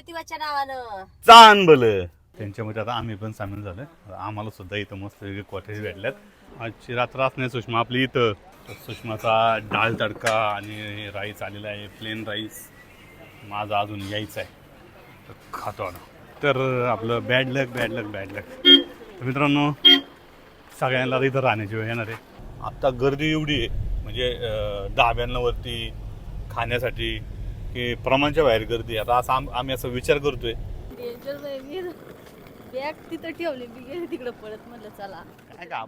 ज्योतिबाच्या नावानं चांबल त्यांच्यामध्ये आता आम्ही पण सामील झालोय. आम्हाला सुद्धा इथं मस्त वेगळे कॉटेज भेटल्यात. आजची रात्र असणे सुषमा आपली इथं. तर सुषमाचा डाळ तडका आणि राईस आलेला आहे, प्लेन राईस. माझा अजून यायचं आहे, तर खातो आता. तर आपलं बॅड लक. तर मित्रांनो, सगळ्यांना इथं राहण्याची वेळ येणार आहे. आत्ता गर्दी एवढी आहे म्हणजे धाब्यांवरती खाण्यासाठी की प्रमाणच्या बाहेर गर्दी. आता असं आम्ही असं विचार करतोय. बॅग तिथं ठेवली, मी गेले तिकडे पळत, म्हणलं चला.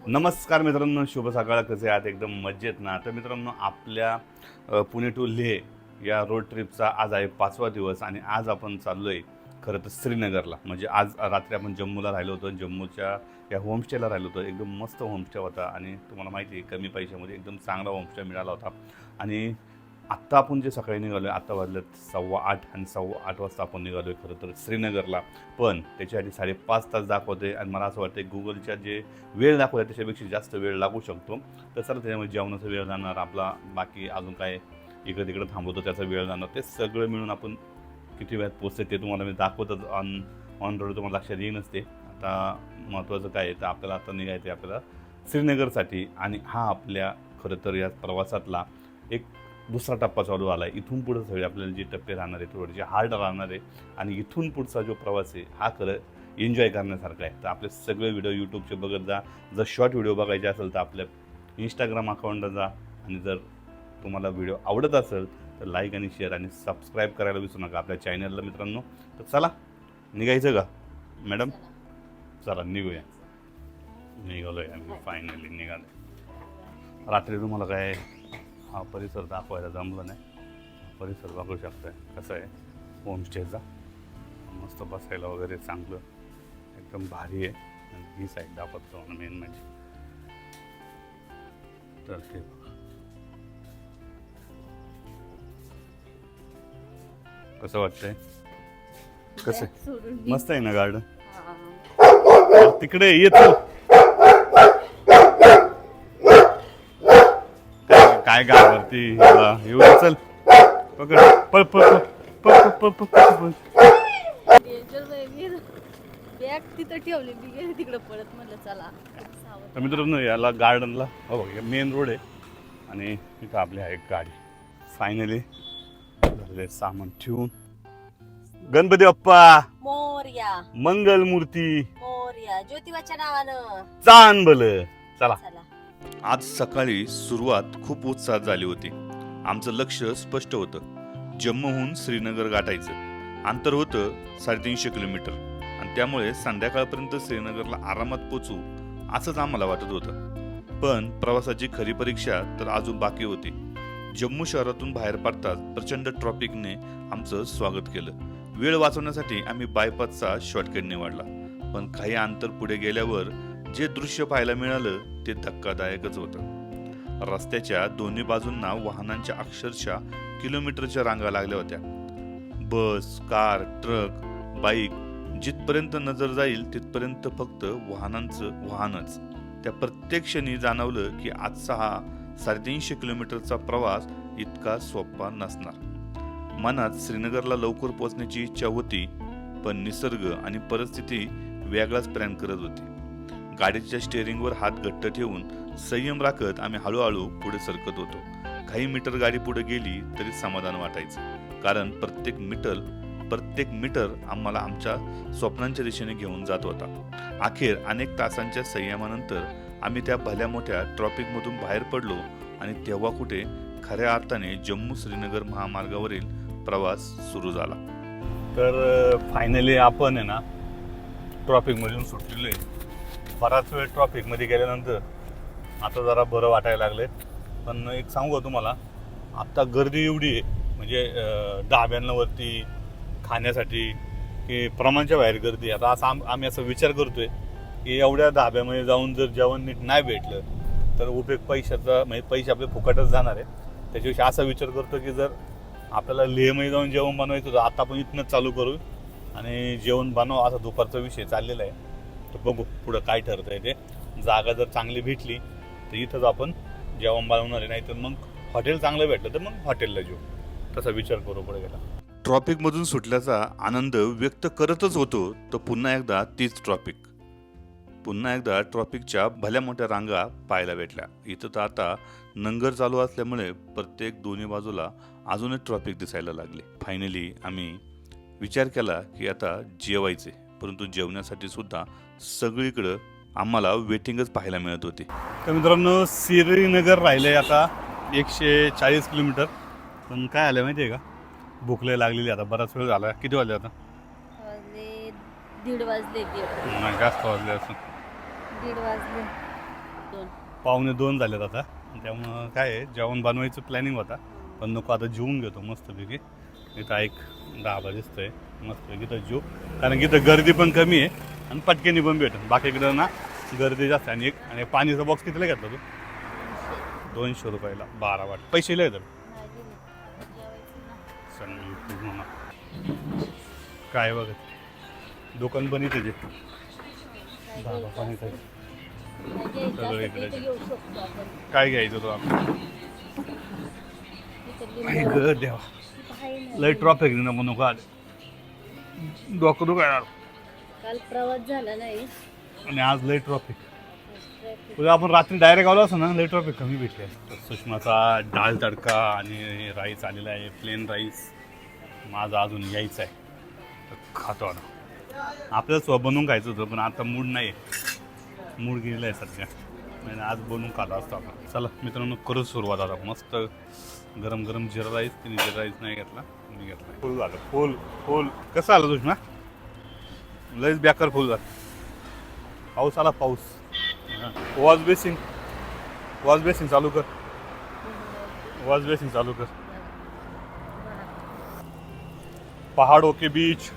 नमस्कार मित्रांनो, शुभ सकाळ. कसे आहात? एकदम मजेत ना? तर मित्रांनो, आपल्या पुणे टू लेह या रोड ट्रिपचा आज आहे 5वा दिवस आणि आज आपण चाललोय खरं तर श्रीनगरला. म्हणजे आज रात्री आपण जम्मूला राहिलो होतो. जम्मूच्या या होमस्टेला राहिलो होतो. एकदम मस्त होमस्टे होता आणि तुम्हाला माहिती आहे कमी पैशामध्ये एकदम चांगला होमस्टे मिळाला होता. आणि आत्ता आपण जे सकाळी निघालो आहे, आत्ता वाजलेत 8:15 आणि 8:15 वाजता आपण निघालो आहे खरं तर श्रीनगरला. पण त्याच्यासाठी 5.5 तास दाखवते आणि मला असं वाटतं गुगलच्या जे वेळ दाखवते त्याच्यापेक्षा जास्त वेळ लागू शकतो. तर चला, त्याच्यामुळे जेवणाचा वेळ जाणार, आपला बाकी अजून काय इकडे तिकडे थांबवतो त्याचा वेळ जाणार. ते सगळं मिळून आपण किती वेळात पोचते ते तुम्हाला मी दाखवतच. ऑन रोड तुम्हाला लक्षात येई नसते. आता महत्त्वाचं काय आहे तर आपल्याला आता निघायचं आहे आपल्याला श्रीनगरसाठी. आणि हा आपल्या खरं तर या प्रवासातला एक दुसरा टप्पा चालू आला आहे. इथून पुढं सगळे आपल्याला जे टप्पे राहणार आहे थोडेसे हार्ड राहणार आहे आणि इथून पुढचा जो प्रवास आहे हा खरं एन्जॉय करण्यासारखा आहे. तर आपले सगळे व्हिडिओ यूट्यूबचे बघत जा. जर शॉर्ट व्हिडिओ बघायचे असेल तर आपल्या इंस्टाग्राम अकाउंटला जा. आणि जर तुम्हाला व्हिडिओ आवडत असेल तर लाईक आणि शेअर आणि सबस्क्राईब करायला विसरू नका आपल्या चॅनलला मित्रांनो. तर चला, निघायचं का मॅडम? चला निघूया. निघालोय आम्ही, फायनली निघालो. रात्री तुम्हाला काय हा परिसर दाखवायला जमलं नाही. परिसर बघू शकताय कसं आहे होमस्टेचा. मस्त बसायला वगैरे चांगलं एकदम भारी आहे. आणि ही साईड दाखवतो मेन म्हणजे. तर ते कसं वाटतंय? कसं मस्त आहे ना गार्डन? तिकडे येतो काय गावावरती येऊ. चल पकड, पळ पळ पळ पळ पळ पळ. बॅग तिथं ठेवली, मी गेले तिकडे पळत, म्हणलं चला. तर मित्रांनो, याला गार्डनला हो मेन रोड आहे आणि इथं आपली आहे गाडी. फायनली झाले सामान ठेवून. गणपती बाप्पा मोरया, मंगल मूर्ती मोरया, ज्योतिबाच्या नावानं चांबल. चला. चला. आज सकाळी सुरुवात खूप उत्साहात झाली होती. आमचं लक्ष स्पष्ट होतं. जम्मूहून श्रीनगर गाठायचं. अंतर होतं 350 किलोमीटर आणि त्यामुळे संध्याकाळपर्यंत श्रीनगरला आरामात पोचू असंच आम्हाला वाटत होतं. पण प्रवासाची खरी परीक्षा तर अजून बाकी होती. जम्मू शहरातून बाहेर पडताच प्रचंड ट्रॉफिकने आमचं स्वागत केलं. वेळ वाचवण्यासाठी आम्ही बायपासचा शॉर्टकट निवडला. पण काही अंतर पुढे गेल्यावर जे दृश्य पाहायला मिळालं ते धक्कादायकच होतं. रस्त्याच्या दोन्ही बाजूंना वाहनांच्या अक्षरशः किलोमीटरच्या रांगा लागल्या होत्या. बस, कार, ट्रक, बाईक, जिथपर्यंत नजर जाईल तिथपर्यंत फक्त वाहनच. त्या प्रत्येक क्षणी जाणवलं की आजचा हा 350 किलोमीटरचा प्रवास इतका सोपा नसणार. मनात श्रीनगरला लवकर पोहोचण्याची इच्छा होती, पण निसर्ग आणि परिस्थिती वेगळाच प्लॅन करत होती. गाडीच्या स्टिअरिंगवर हात घट्ट ठेवून संयम राखत आम्ही हळूहळू पुढे सरकत होतो. काही मीटर गाडी पुढे गेली तरी समाधान वाटायचं, कारण प्रत्येक मीटर आम्हाला आमच्या स्वप्नांच्या दिशेने घेऊन जात होता. अखेर अनेक तासांच्या संयमानंतर आम्ही त्या भल्या मोठ्या ट्रॉफिकमधून बाहेर पडलो आणि तेव्हा कुठे खऱ्या अर्थाने जम्मू श्रीनगर महामार्गावरील प्रवास सुरू झाला. तर फायनली आपण आहे ना ट्रॉफिकमधून सुटलेलो आहे. बराच वेळ ट्रॉफिकमध्ये गेल्यानंतर आता जरा बरं वाटायला लागले. पण एक सांगू का तुम्हाला, आत्ता गर्दी एवढी आहे म्हणजे धाब्यांवरती खाण्यासाठी की प्रमाणच्या बाहेर गर्दी. आता असं आम्ही असं विचार करतोय की एवढ्या धाब्यामध्ये जाऊन जर जेवण नीट नाही भेटलं तर उपयोग पैशाचा, म्हणजे पैसे आपले फुकटच जाणार आहे. त्याच्याविषयी असा विचार करतो की जर आपल्याला लेहमध्ये जाऊन जेवण बनवायचं होतं आता आपण इथनंच चालू करू आणि जेवण बनवा असा दुपारचा विषय चाललेला आहे. तर बघू पुढं काय ठरतं आहे ते. जागा जर चांगली भेटली तर इथंच आपण जेवण बनवणार आहे, नाही तर मग हॉटेल चांगलं भेटलं तर मग हॉटेलला जेऊ, तसा विचार करू पुढे गेला. ट्रॉफिकमधून सुटल्याचा आनंद व्यक्त करतच होतो तर पुन्हा एकदा तीच ट्रॉफिक. पुन्हा एकदा ट्रॉफिकच्या भल्या मोठ्या रांगा पाहायला भेटल्या. इथं तर आता नंगर चालू असल्यामुळे प्रत्येक दोन्ही बाजूला अजूनच ट्रॉफिक दिसायला लागले. फायनली आम्ही विचार केला की आता जेवायचे, परंतु जेवण्यासाठी सुद्धा सगळीकडं आम्हाला वेटिंगच पाहायला मिळत होती. तर मित्रांनो श्रीनगर राहिले आता 140 किलोमीटर. पण काय आलं माहिती आहे का, भूक लय लागलेली आता, बराच वेळ झाला. किती वाजले आता? वाजले 1:30 वाजले. नाही, जास्त वाजले असं. 1:30 वाजले. 2. 1:45 झालेत आता. त्यामुळं काय आहे, जेवण बनवायचं प्लॅनिंग होता, पण नको आता जेवून घेतो मस्तपैकी. इथं एक ढाबा दिसतोय मस्तपैकी, तर जेव, कारण की इथं गर्दी पण कमी आहे आणि पटकेनी पण भेटेल. बाकीकडं ना गर्दी जास्त आहे. आणि पाणीचा बॉक्स कितीला घेतला तू? 200 रुपयाला 12 वाट. पैसे लय तर काय बघत दुकान पण इथे ढाबा पाणी सगळं इकडे. काय घ्यायचं तुला? देवा लय ट्रॉफिक ना म्हणून का डोकं दुखायला. काल प्रवास झाला नाही आणि आज लय ट्रॉफिक. उद्या आपण रात्री डायरेक्ट आलो असं ना, लय ट्रॉफिक कमी भेटले. सुषमाचा डाळ तडका आणि राईस आलेला आहे, प्लेन राईस. माझा अजून यायचं आहे, तर खातो आता. आपल्याला स्व बनवून खायचं होतं, पण आता मूड नाही, मूड गेला आहे सध्या. नाही आज बनवून खाल्ला असतो आपण. चला मित्रांनो, करू सुरुवात आता. मस्त गरम गरम जिरा राईस. तिने जिरा राईस नाही घेतला, मी घेतला. फुल झालं, फुल फुल. कसं आलं सुषमा? लयच बेकार फुल झालं. पाऊस आला, पाऊस. वॉश बेसिंग चालू कर. वॉश बेसिंग चालू कर. पहाड़ों के बीच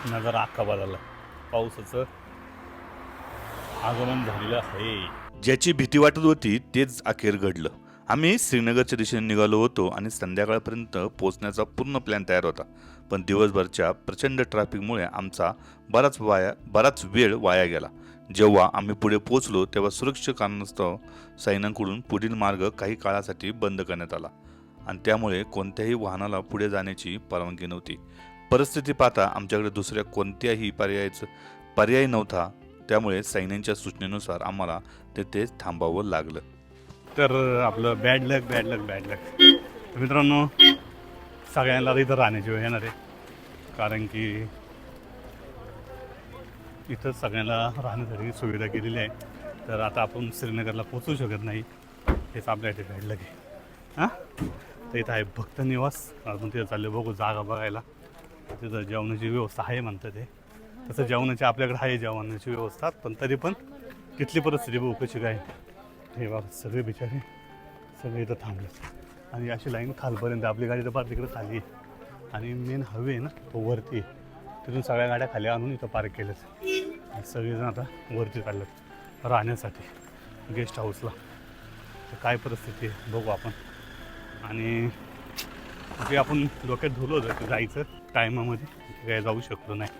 नजर अख्खा बदलला. पावसाचं आगमन झालेलं आहे. ज्याची भीती वाटत होती तेच अखेर घडलं. आम्ही श्रीनगरच्या दिशेने निघालो होतो आणि संध्याकाळपर्यंत पोहोचण्याचा पूर्ण प्लॅन तयार होता. पण दिवसभरच्या प्रचंड ट्रॅफिकमुळे आमचा बराच वेळ वाया गेला. जेव्हा आम्ही पुढे पोहोचलो तेव्हा सुरक्षा कारणास्तव सैन्यांकडून पुढील मार्ग काही काळासाठी बंद करण्यात आला आणि त्यामुळे कोणत्याही वाहनाला पुढे जाण्याची परवानगी नव्हती. परिस्थिती पाहता आमच्याकडे दुसऱ्या कोणत्याही पर्याय नव्हता. त्यामुळे सैन्यांच्या सूचनेनुसार आम्हाला तेथेच थांबावं लागलं. तर आपलं बॅड लक. मित्रांनो, सगळ्यांना इथं राहण्याची वेळ येणार आहे, कारण की इथं सगळ्यांना राहण्यासाठी सुविधा केलेली आहे. तर आता आपण श्रीनगरला पोचू शकत नाही, हेच आपल्या इथे बॅड लक आहे. हां, तर इथं आहे भक्त निवास. आपण तिथं चालले बघू जागा बघायला. तिथं जेवणाची व्यवस्था आहे म्हणतात ते. तसं जेवणाची आपल्याकडे आहे जेवणाची व्यवस्था, पण तरी पण तिथली परिस्थिती बघू कशी काय. हे बाबा सगळे बिचारे सगळे इथं थांबले आणि अशी लाईन खालपर्यंत. आपली गाडी तर पार तिकडे खाली आहे आणि मेन हवे आहे ना तो वरती. तिथून सगळ्या गाड्या खाली आणून इथं पार्क केल्यात. सगळेजण आता वरती चाललेत राहण्यासाठी गेस्ट हाऊसला. तर काय परिस्थिती आहे बघू आपण. आणि जे आपण डोक्यात धुलो होतं जायचं टायमामध्ये, काय जाऊ शकलो नाही.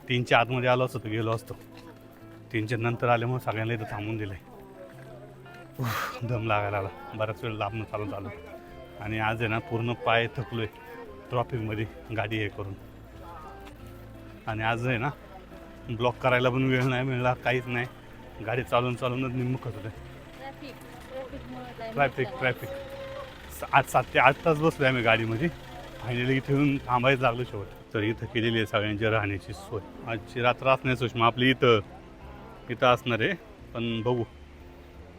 3च्या आतमध्ये आलो असतो तर गेलो असतो. 3च्या नंतर आल्यामुळे सगळ्यांना इथं थांबून दिलं आहे. दम लागायला आला, बराच वेळ लांबणं चालू. आणि आज आहे ना पूर्ण पाय थकलो आहे ट्रॉफिकमध्ये गाडी हे करून. आणि आज आहे ना ब्लॉक करायला पण वेळ नाही मिळाला, काहीच नाही. गाडी चालूनच निम्मकत होते. ट्रॅफिक. आज 7 ते 8 तास बसलो आम्ही गाडीमध्ये. फायनली इथे येऊन थांबायचं लागलं शेवट. तर इथं केलेली आहे सगळ्यांची राहण्याची सोय. आजची रात्र असणार सुषमा आपली इथं असणार आहे, पण बघू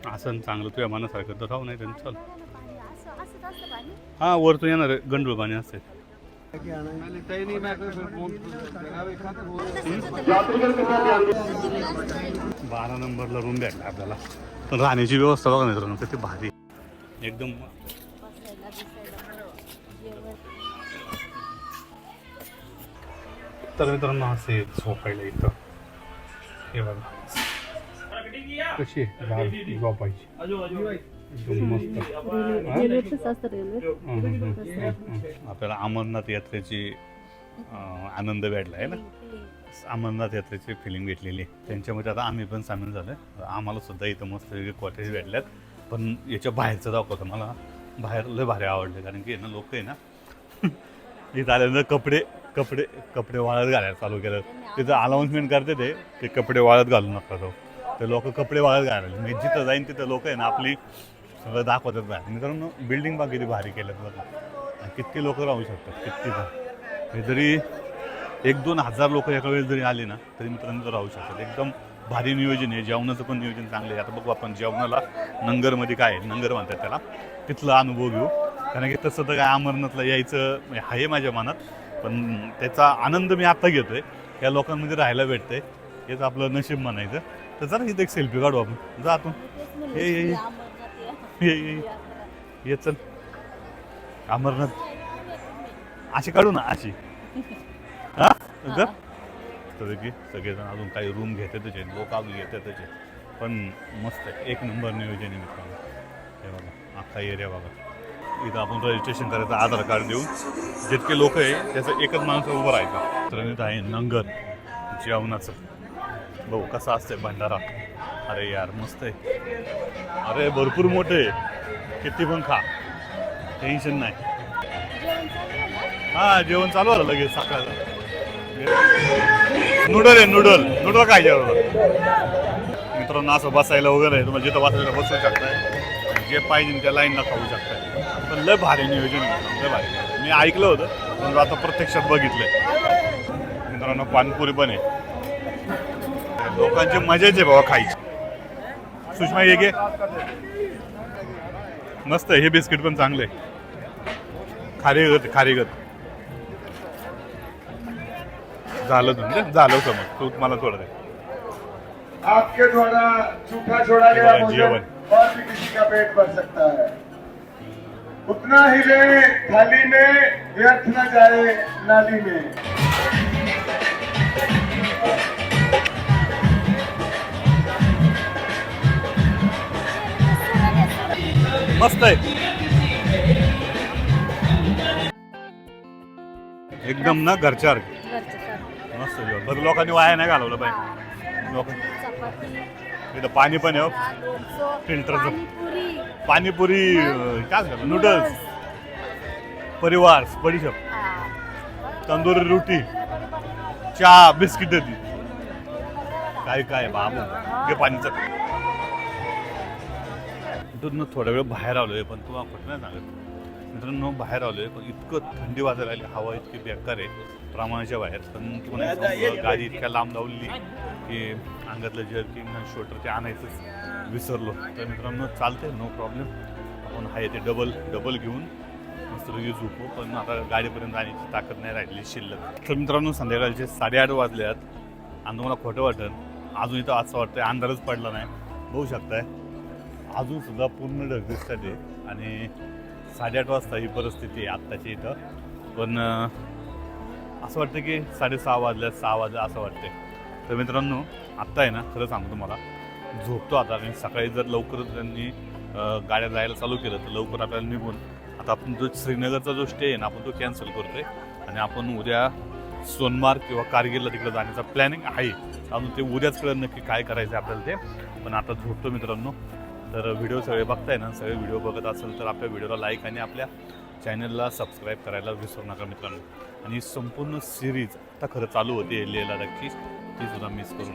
असं चांगलं तुझ्या मनासारखं तर राहू नाही त्यांनी. चाल हां, वरतून येणार आहे गंडूळ पाणी असते. 12 नंबरला रूम भेटला आपल्याला. पण राहण्याची व्यवस्था बघा मित्रांनो किती भारी एकदम. तर मित्रांनो असे झोपायला इथं हे बघा कशी झोपायची एकदम मस्त. आपल्याला अमरनाथ यात्रेची आनंद भेटला आहे ना, अमरनाथ यात्रेची फिलिंग भेटलेली आहे. त्यांच्यामध्ये आता आम्ही पण सामील झालो. आम्हाला सुद्धा इथं मस्त कॉटेज भेटल्यात. पण याच्या बाहेरचं दाखवतं मला बाहेर लय भारी आवडले, कारण की ना लोक आहे ना इथं आल्यानंतर कपडे वाळत घालायला चालू केलं. तिथं अनाऊन्समेंट करते ते कपडे वाळत घालू नका तो. ते लोक कपडे वाळत घालायला, मी जिथं जाईन तिथं लोक आहे ना आपली सगळं दाखवतात बाहेर. मित्रांनो बिल्डिंग बघा किती भारी केल्यात बघा, आणि किती लोक राहू शकतात, किती हे जरी 1-2 हजार लोक एका वेळेस जरी आले ना तरी मित्रांनो राहू शकतात. एकदम भारी नियोजन आहे. जेवणाचं पण नियोजन चांगलं आहे. आता बघू आपण जेवणाला नंगरमध्ये काय आहे, नंगर म्हणतात त्याला, तिथला अनुभव घेऊ. कारण की तसं तर काय अमरनाथला यायचं म्हणजे आहे माझ्या मनात, पण त्याचा आनंद मी आत्ता घेतोय. या लोकांमध्ये राहायला भेटतंय, हेच आपलं नशीब म्हणायचं. तर जरा इथं एक सेल्फी काढू आपण, जा तू. ये चल अमरनाथ, अशी काढू ना अशी. हा तर की सगळेजण अजून काही रूम घेतातच आहे, लोक अजून येतातच आहे, पण मस्त आहे, एक नंबर नियोजन आहे मित्रांनो. हे बघा अख्खा एरिया बघा. इथं आपण रजिस्ट्रेशन करायचं, आधार कार्ड देऊन जितके लोक आहे त्याचं एकच माणूस उभं राहायचं. तर इथं आहे नंगर जेवणाचं, भाऊ कसं असतंय भंडारा. अरे यार मस्त आहे, अरे भरपूर मोठे आहे, किती पण खा, टेन्शन नाही. हा जेवण चालू आलं लगेच सकाळचं. नूडल आहे, नूडल काय जेवण मित्रांनो. असं बसायला वगैरे आहे, तुम्हाला जिथं बसायला बसू शकताय, जे पाहिजे त्या लाईनला खाऊ शकताय. पण लय भारी नियोजन आहे, लय भारी. मी ऐकलं होतं पण आता प्रत्यक्षात बघितलंय मित्रांनो. पानपुरी पण आहे, लोकांची मजाच आहे बाबा खायची. सुषमा ये घे, मस्त आहे. हे बिस्किट पण चांगले, खारीगत झालं तुमचं, झालं समज तू मला थोडं दे. आपके द्वारा झूठा छोड़ा गया भोजन जीवन और भी किसी का पेट भर सकता है. उतना ही ले थाली में, व्यर्थ न जाए नाली में. मस्त आहे एकदम ना घरच्या मस्त जेवण. बरं लोकांनी वाया नाही घालवलं पाहिजे. लोक इथं पाणी पण आहे, फिल्टरचं पाणीपुरी, काय झालं नूडल्स, परिवार, बडीशेप, तंदुरी रोटी, चहा, बिस्किट ती काय बाबू घे पाणीचं. इथून थोडा वेळ बाहेर आलोय, पण तुम्हाला कुठं नाही सांगत मित्रांनो, बाहेर आलोय पण इतकं थंडी वाजायला लागली, हवा इतकी बेकार आहे प्रमाणाच्या बाहेर. पण तुम्हाला गाडी इतक्या लांब लावली की अंगातलं जर्किंग आणि शोल्डर ते आणायचंच विसरलो. तर मित्रांनो चालतंय, नो प्रॉब्लेम. आपण आहे ते डबल घेऊन मस्त झोपू, पण आता गाडीपर्यंत जाण्याची ताकद नाही राहिली शिल्लक. तर मित्रांनो संध्याकाळचे 8:30 वाजल्यात आणि तुम्हाला खोटं वाटत अजून इथं असं वाटतंय अंधारच पडला नाही. बघू शकताय अजून सुद्धा पूर्ण ढग दिसतात आणि 8:30 वाजता ही परिस्थिती आहे आत्ताची इथं. पण असं वाटतं की 6:30 वाजल्या 6 वाजल्या असं वाटते. तर मित्रांनो आत्ता आहे ना खरं सांगतो तुम्हाला झोपतो आता. आणि सकाळी जर लवकरच त्यांनी गाड्या जायला चालू केलं तर लवकर आपल्याला निघून आता आपण जो श्रीनगरचा जो स्टे आहे ना आपण तो कॅन्सल करतोय आणि आपण उद्या सोनमार्ग किंवा कारगिलला तिकडे जाण्याचा प्लॅनिंग आहे. अजून ते उद्याच कळलं नक्की काय करायचं आपल्याला ते. पण आता झोपतो मित्रांनो. तर व्हिडिओ सगळे बघताय ना, सगळे व्हिडिओ बघत असेल तर आपल्या व्हिडिओला लाईक आणि आपल्या चॅनलला सबस्क्राईब करायला विसरू नका मित्रांनो. आणि संपूर्ण सिरीज आता खरं चालू होती लेह लडाखची, ती सुद्धा मिस करू